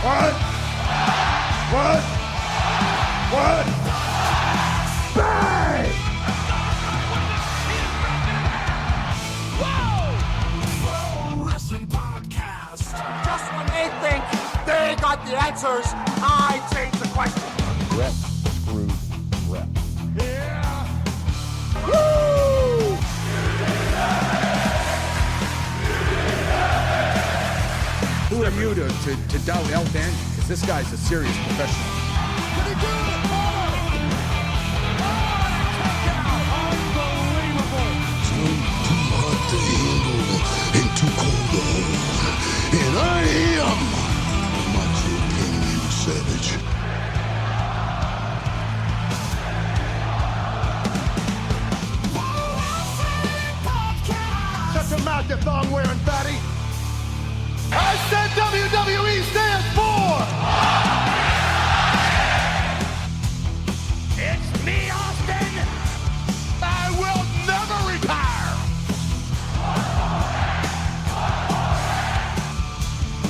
What? Bang! Whoa! Wrestling podcast. Just when they think they got the answers, I change the question. Rep screwed rep. Yeah. Woo! Who are you to doubt El Dandy? Because this guy's a serious professional. Did he do it? Unbelievable. Too hot to handle and too cold to hold. And I am Macho King, you savage. Shut your mouth, you thong-wearing fatty. I said WWE stands for. It's me, Austin. I will never retire.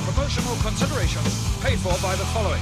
Promotional consideration paid for by the following.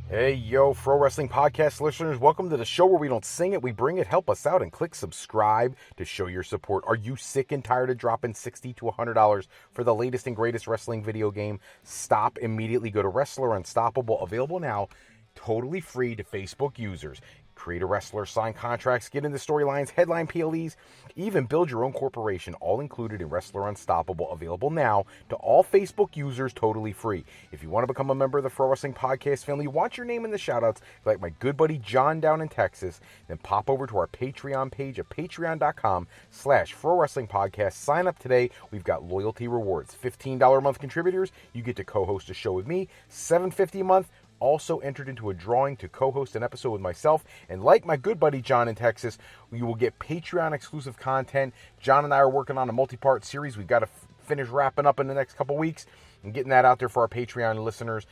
Hey, yo, Pro Wrestling Podcast listeners, welcome to the show where we don't sing it, we bring it. Help us out and click subscribe to show your support. Are you sick and tired of dropping $60 to $100 for the latest and greatest wrestling video game? Stop immediately. Go to Wrestler Unstoppable, available now, totally free to Facebook users. Create a wrestler, sign contracts, get into storylines, headline PLEs, even build your own corporation, all included in Wrestler Unstoppable, available now to all Facebook users, totally free. If you want to become a member of the Pro Wrestling Podcast family, want your name in the shoutouts, like my good buddy John down in Texas, then pop over to our Patreon page at patreon.com/Pro Wrestling Podcast. Sign up today. We've got loyalty rewards. $15 a month contributors, you get to co-host a show with me. $7.50 a month, also entered into a drawing to co-host an episode with myself. And like my good buddy John in Texas, you will get Patreon exclusive content. John and I are working on a multi-part series. We've got to finish wrapping up in the next couple weeks and getting that out there for our Patreon listeners.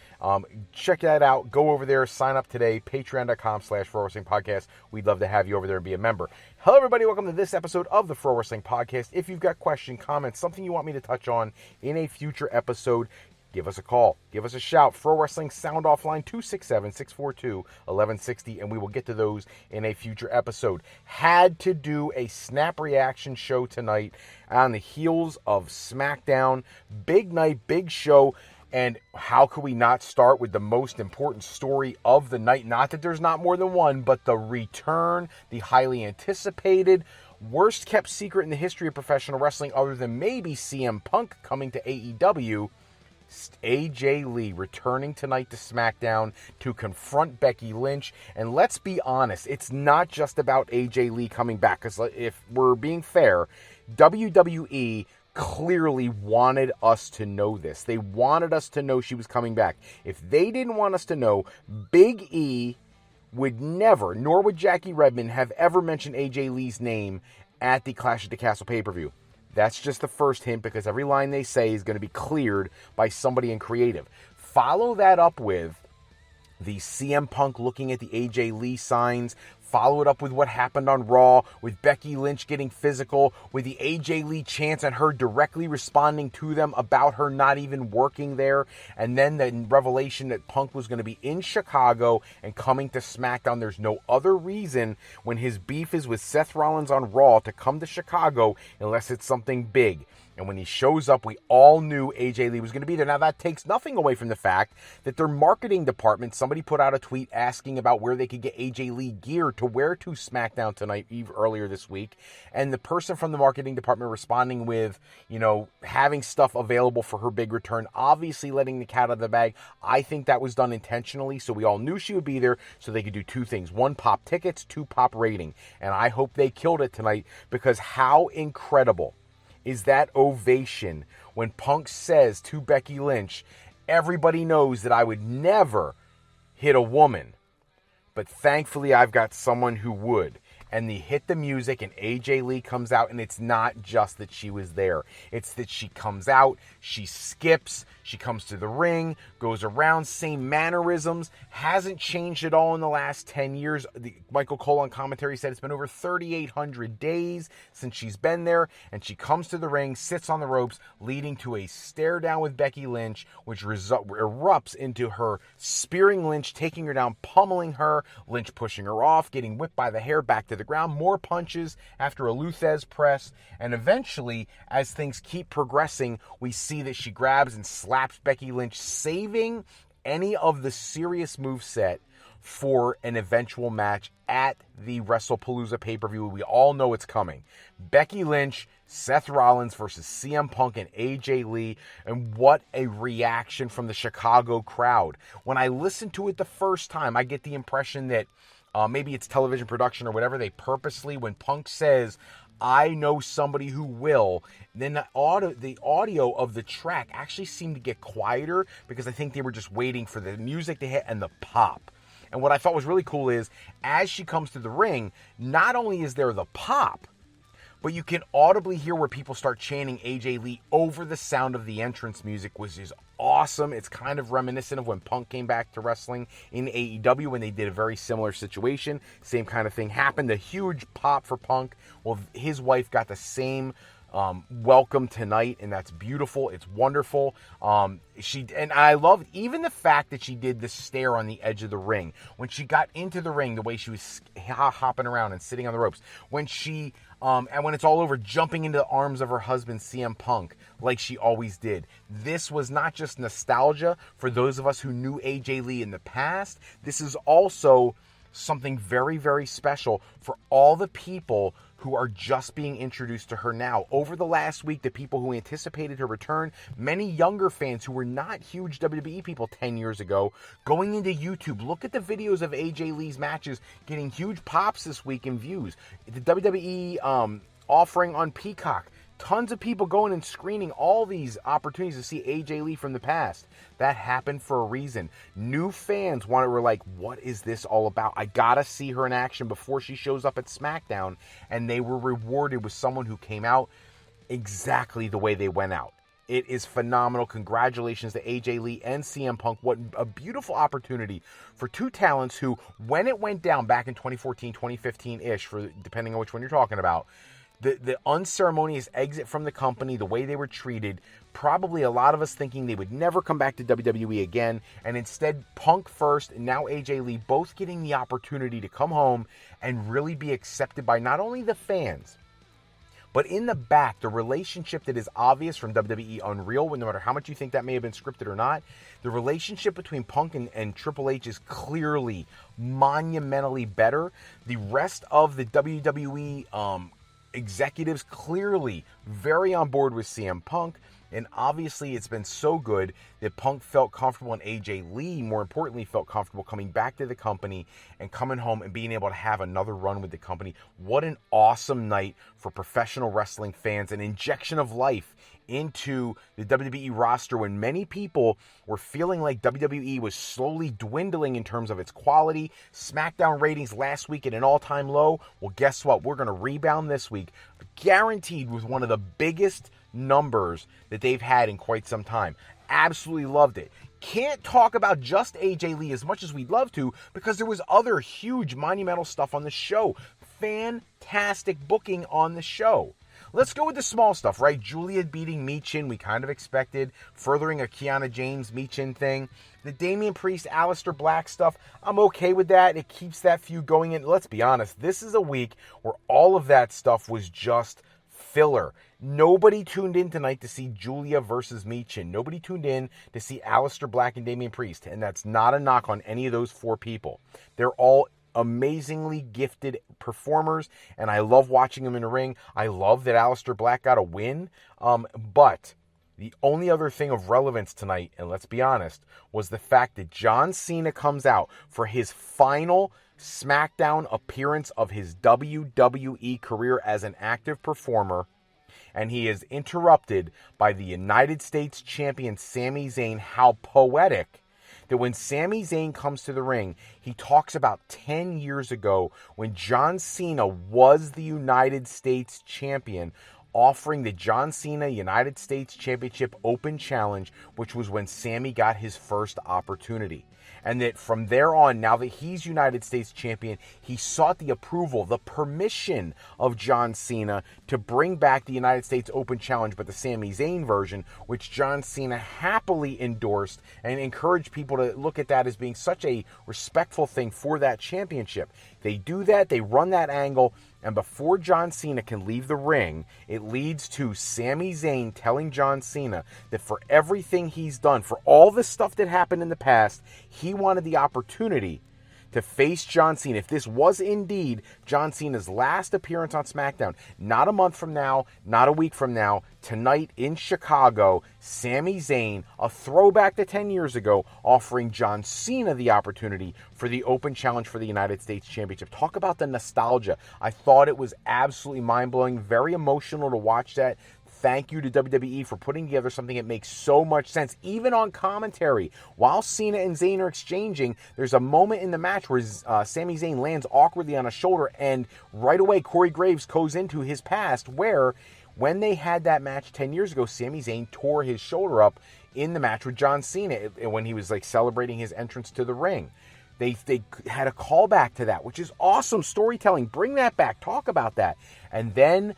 Check that out. Go over there. Sign up today. Patreon.com/Pro Wrestling Podcast. We'd love to have you over there and be a member. Hello, everybody. Welcome to this episode of the Pro Wrestling Podcast. If you've got questions, comments, something you want me to touch on in a future episode, give us a call. Give us a shout. Pro Wrestling Sound Off Line 267-642-1160, and we will get to those in a future episode. Had to do a snap reaction show tonight on the heels of Smackdown. Big night, big show. And how could we not start with the most important story of the night? Not that there's not more than one, but the return, the highly anticipated, worst kept secret in the history of professional wrestling, other than maybe CM Punk coming to AEW. AJ Lee returning tonight to SmackDown to confront Becky Lynch. And let's be honest, it's not just about AJ Lee coming back. Because if we're being fair, WWE clearly wanted us to know this. They wanted us to know she was coming back. If they didn't want us to know, Big E would never, nor would Jackie Redmond, have ever mentioned AJ Lee's name at the Clash at the Castle pay-per-view. That's just the first hint, because every line they say is going to be cleared by somebody in creative. Follow that up with the CM Punk looking at the AJ Lee signs. Follow it up with what happened on Raw, with Becky Lynch getting physical, with the AJ Lee chants and her directly responding to them about her not even working there, and then the revelation that Punk was going to be in Chicago and coming to SmackDown. There's no other reason when his beef is with Seth Rollins on Raw to come to Chicago unless it's something big. And when he shows up, we all knew AJ Lee was going to be there. Now, that takes nothing away from the fact that their marketing department, somebody put out a tweet asking about where they could get AJ Lee gear to wear to SmackDown tonight, earlier this week. And the person from the marketing department responding with, having stuff available for her big return, obviously letting the cat out of the bag. I think that was done intentionally, so we all knew she would be there, so they could do two things. One, pop tickets. Two, pop rating. And I hope they killed it tonight, because how incredible is that ovation when Punk says to Becky Lynch, everybody knows that I would never hit a woman, but thankfully I've got someone who would. and they hit the music, and AJ Lee comes out, and it's not just that she was there. It's that she comes out, she skips, she comes to the ring, goes around, same mannerisms, hasn't changed at all in the last 10 years. Michael Cole on commentary said it's been over 3,800 days since she's been there, and she comes to the ring, sits on the ropes, leading to a stare down with Becky Lynch, which erupts into her spearing Lynch, taking her down, pummeling her, Lynch pushing her off, getting whipped by the hair back to the ground, more punches after a Luthez press, and eventually, as things keep progressing, we see that she grabs and slaps Becky Lynch, saving any of the serious moveset for an eventual match at the WrestlePalooza pay-per-view. We all know it's coming. Becky Lynch, Seth Rollins versus CM Punk and AJ Lee, and what a reaction from the Chicago crowd. When I listened to it the first time, I get the impression that maybe it's television production or whatever, they purposely, when Punk says, I know somebody who will, then the audio of the track actually seemed to get quieter because I think they were just waiting for the music to hit and the pop. And what I thought was really cool is, as she comes to the ring, not only is there the pop, but you can audibly hear where people start chanting AJ Lee over the sound of the entrance music, which is awesome. It's kind of reminiscent of when Punk came back to wrestling in AEW when they did a very similar situation. Same kind of thing happened. A huge pop for Punk. Well, his wife got the same welcome tonight, and that's beautiful. It's wonderful. And I love even the fact that she did the stare on the edge of the ring when she got into the ring, the way she was hopping around and sitting on the ropes. When she and when it's all over, jumping into the arms of her husband CM Punk like she always did. This was not just nostalgia for those of us who knew AJ Lee in the past. This is also something very, very special for all the people who are just being introduced to her now. Over the last week, the people who anticipated her return, many younger fans who were not huge WWE people 10 years ago, going into YouTube, look at the videos of AJ Lee's matches, getting huge pops this week in views. The WWE offering on Peacock, tons of people going and screening all these opportunities to see AJ Lee from the past. That happened for a reason. New fans were like, what is this all about? I gotta see her in action before she shows up at SmackDown. And they were rewarded with someone who came out exactly the way they went out. It is phenomenal. Congratulations to AJ Lee and CM Punk. What a beautiful opportunity for two talents who, when it went down back in 2014, 2015-ish, for depending on which one you're talking about, the unceremonious exit from the company, the way they were treated, probably a lot of us thinking they would never come back to WWE again, and instead Punk first and now AJ Lee both getting the opportunity to come home and really be accepted by not only the fans, but in the back, the relationship that is obvious from WWE Unreal, no matter how much you think that may have been scripted or not, the relationship between Punk and Triple H is clearly monumentally better. The rest of the WWE executives clearly very on board with CM Punk, and obviously it's been so good that Punk felt comfortable and AJ Lee, more importantly, felt comfortable coming back to the company and coming home and being able to have another run with the company. What an awesome night for professional wrestling fans, an injection of life into the WWE roster when many people were feeling like WWE was slowly dwindling in terms of its quality. SmackDown ratings last week at an all-time low. Well, guess what? We're going to rebound this week, guaranteed with one of the biggest numbers that they've had in quite some time. Absolutely loved it. Can't talk about just AJ Lee as much as we'd love to because there was other huge monumental stuff on the show. Fantastic booking on the show. Let's go with the small stuff, right? Julia beating Michin, we kind of expected, furthering a Kiana James Michin thing. The Damian Priest, Aleister Black stuff, I'm okay with that. It keeps that feud going in. Let's be honest, this is a week where all of that stuff was just filler. Nobody tuned in tonight to see Julia versus Michin. Nobody tuned in to see Aleister Black and Damian Priest. And that's not a knock on any of those four people. They're all amazingly gifted performers, and I love watching them in the ring. I love that Aleister Black got a win, but the only other thing of relevance tonight, and let's be honest, was the fact that John Cena comes out for his final SmackDown appearance of his WWE career as an active performer, and he is interrupted by the United States Champion Sami Zayn. How poetic that when Sami Zayn comes to the ring, he talks about 10 years ago when John Cena was the United States champion, offering the John Cena United States Championship Open Challenge, which was when Sami got his first opportunity. And that from there on, now that he's United States champion, he sought the approval, the permission of John Cena to bring back the United States Open Challenge, but the Sami Zayn version, which John Cena happily endorsed and encouraged people to look at that as being such a respectful thing for that championship. They do that, they run that angle, and before John Cena can leave the ring, it leads to Sami Zayn telling John Cena that for everything he's done, for all the stuff that happened in the past, he wanted the opportunity to face John Cena. If this was indeed John Cena's last appearance on SmackDown, not a month from now, not a week from now, tonight in Chicago, Sami Zayn, a throwback to 10 years ago, offering John Cena the opportunity for the Open Challenge for the United States Championship. Talk about the nostalgia. I thought it was absolutely mind-blowing, very emotional to watch that. Thank you to WWE for putting together something that makes so much sense. Even on commentary, while Cena and Zayn are exchanging, there's a moment in the match where Sami Zayn lands awkwardly on a shoulder, and right away Corey Graves goes into his past where when they had that match 10 years ago, Sami Zayn tore his shoulder up in the match with John Cena when he was like celebrating his entrance to the ring. They had a callback to that, which is awesome storytelling. Bring that back. Talk about that. And then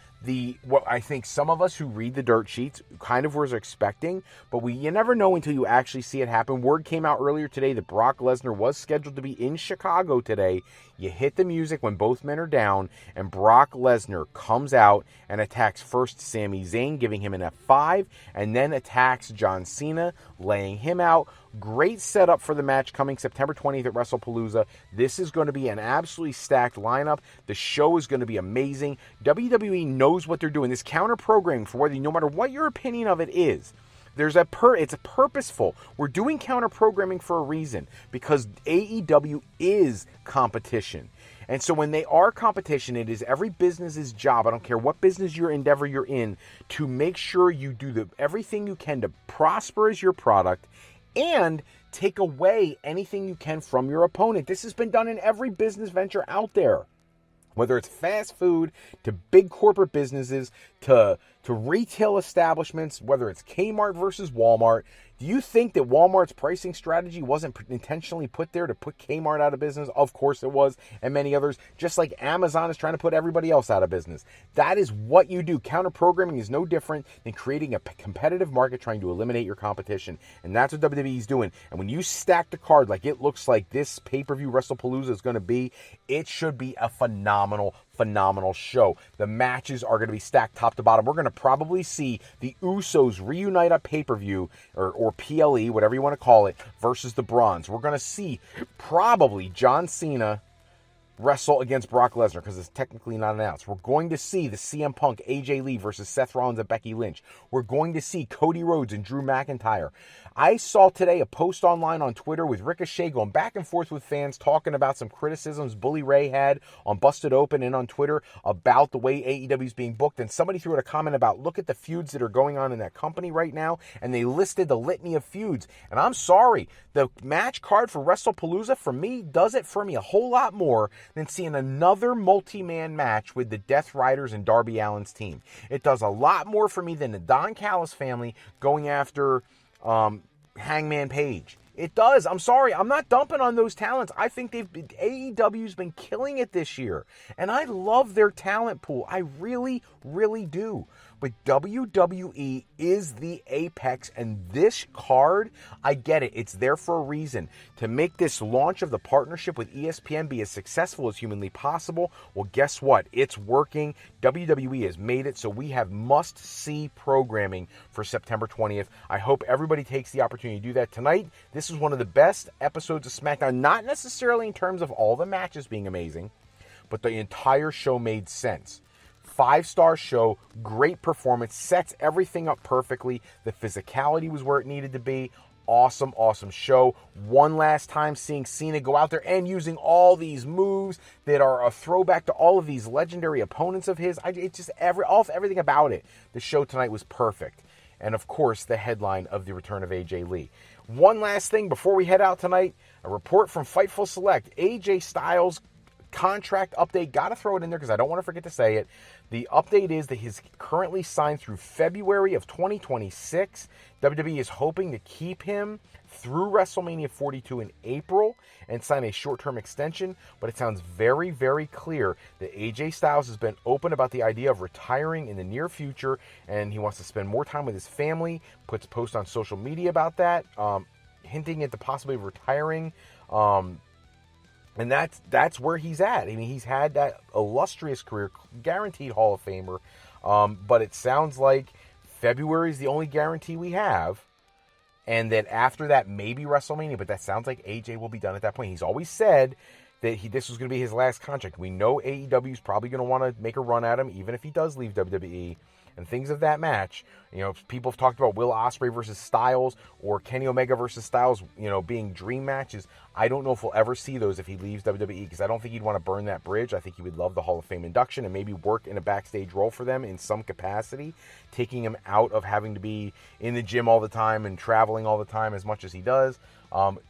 what I think some of us who read the dirt sheets kind of was expecting, but you never know until you actually see it happen. Word came out earlier today that Brock Lesnar was scheduled to be in Chicago today. You hit the music when both men are down, and Brock Lesnar comes out and attacks first Sami Zayn, giving him an F5, and then attacks John Cena, laying him out. Great setup for the match coming September 20th at WrestlePalooza. This is going to be an absolutely stacked lineup. The show is going to be amazing. WWE knows what they're doing. This counter-programming, for whether no matter what your opinion of it is, it's purposeful. We're doing counter-programming for a reason, because AEW is competition. And so when they are competition, it is every business's job, I don't care what business endeavor you're in, to make sure you do everything you can to prosper as your product and take away anything you can from your opponent. This has been done in every business venture out there. Whether it's fast food, to big corporate businesses, to retail establishments, whether it's Kmart versus Walmart. Do you think that Walmart's pricing strategy wasn't intentionally put there to put Kmart out of business? Of course it was, and many others. Just like Amazon is trying to put everybody else out of business. That is what you do. Counter-programming is no different than creating a competitive market trying to eliminate your competition. And that's what WWE is doing. And when you stack the card like it looks like this pay-per-view WrestlePalooza is going to be, it should be a phenomenal show. The matches are going to be stacked top to bottom. We're going to probably see the Usos reunite at pay-per-view or PLE, whatever you want to call it, versus the Bronze. We're going to see probably John Cena wrestle against Brock Lesnar because it's technically not announced. We're going to see the CM Punk AJ Lee versus Seth Rollins and Becky Lynch. We're going to see Cody Rhodes and Drew McIntyre. I saw today a post online on Twitter with Ricochet going back and forth with fans talking about some criticisms Bully Ray had on Busted Open and on Twitter about the way AEW is being booked. And somebody threw out a comment about, look at the feuds that are going on in that company right now. And they listed the litany of feuds. And I'm sorry, the match card for WrestlePalooza for me does it for me a whole lot more than seeing another multi-man match with the Death Riders and Darby Allin's team. It does a lot more for me than the Don Callis family going after Hangman Page. It does. I'm sorry. I'm not dumping on those talents. I think AEW's been killing it this year. And I love their talent pool. I really, really do. But WWE is the apex, and this card, I get it. It's there for a reason. To make this launch of the partnership with ESPN be as successful as humanly possible, well, guess what? It's working. WWE has made it, so we have must-see programming for September 20th. I hope everybody takes the opportunity to do that tonight. This is one of the best episodes of SmackDown, not necessarily in terms of all the matches being amazing, but the entire show made sense. 5-star show, great performance, sets everything up perfectly. The physicality was where it needed to be. Awesome show. One last time seeing Cena go out there and using all these moves that are a throwback to all of these legendary opponents of his. It's just everything about it. The show tonight was perfect. And of course, the headline of the return of AJ Lee. One last thing before we head out tonight, a report from Fightful Select. AJ Styles contract update. Got to throw it in there because I don't want to forget to say it. The update is that he's currently signed through February of 2026. WWE is hoping to keep him through WrestleMania 42 in April and sign a short-term extension, but it sounds very, very clear that AJ Styles has been open about the idea of retiring in the near future, and he wants to spend more time with his family, puts a post on social media about that, hinting at the possibility of retiring, and that's where he's at. I mean, he's had that illustrious career, guaranteed Hall of Famer, but it sounds like February is the only guarantee we have. And then after that, maybe WrestleMania, but that sounds like AJ will be done at that point. He's always said that this was going to be his last contract. We know AEW is probably going to want to make a run at him, even if he does leave WWE. And things of that match, people have talked about Will Ospreay versus Styles or Kenny Omega versus Styles, being dream matches. I don't know if we'll ever see those if he leaves WWE, because I don't think he'd want to burn that bridge. I think he would love the Hall of Fame induction and maybe work in a backstage role for them in some capacity, taking him out of having to be in the gym all the time and traveling all the time as much as he does.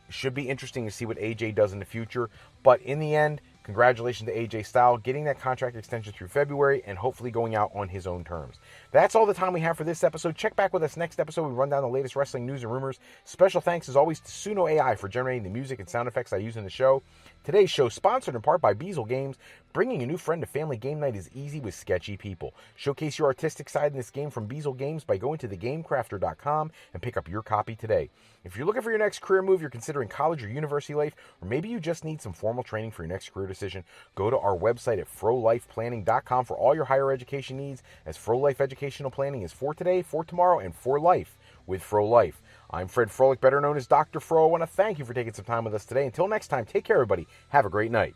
Should be interesting to see what AJ does in the future. But in the end, congratulations to AJ Styles getting that contract extension through February and hopefully going out on his own terms. That's all the time we have for this episode. Check back with us next episode. We run down the latest wrestling news and rumors. Special thanks as always to Suno AI for generating the music and sound effects I use in the show. Today's show sponsored in part by Beazle Games. Bringing a new friend to family game night is easy with sketchy people. Showcase your artistic side in this game from Beazle Games by going to thegamecrafter.com and pick up your copy today. If you're looking for your next career move, you're considering college or university life, or maybe you just need some formal training for your next career decision, go to our website at frolifeplanning.com for all your higher education needs, as Fro Life Educational Planning is for today, for tomorrow, and for life with Fro Life. I'm Fred Froelich, better known as Dr. Fro. I want to thank you for taking some time with us today. Until next time, take care, everybody. Have a great night.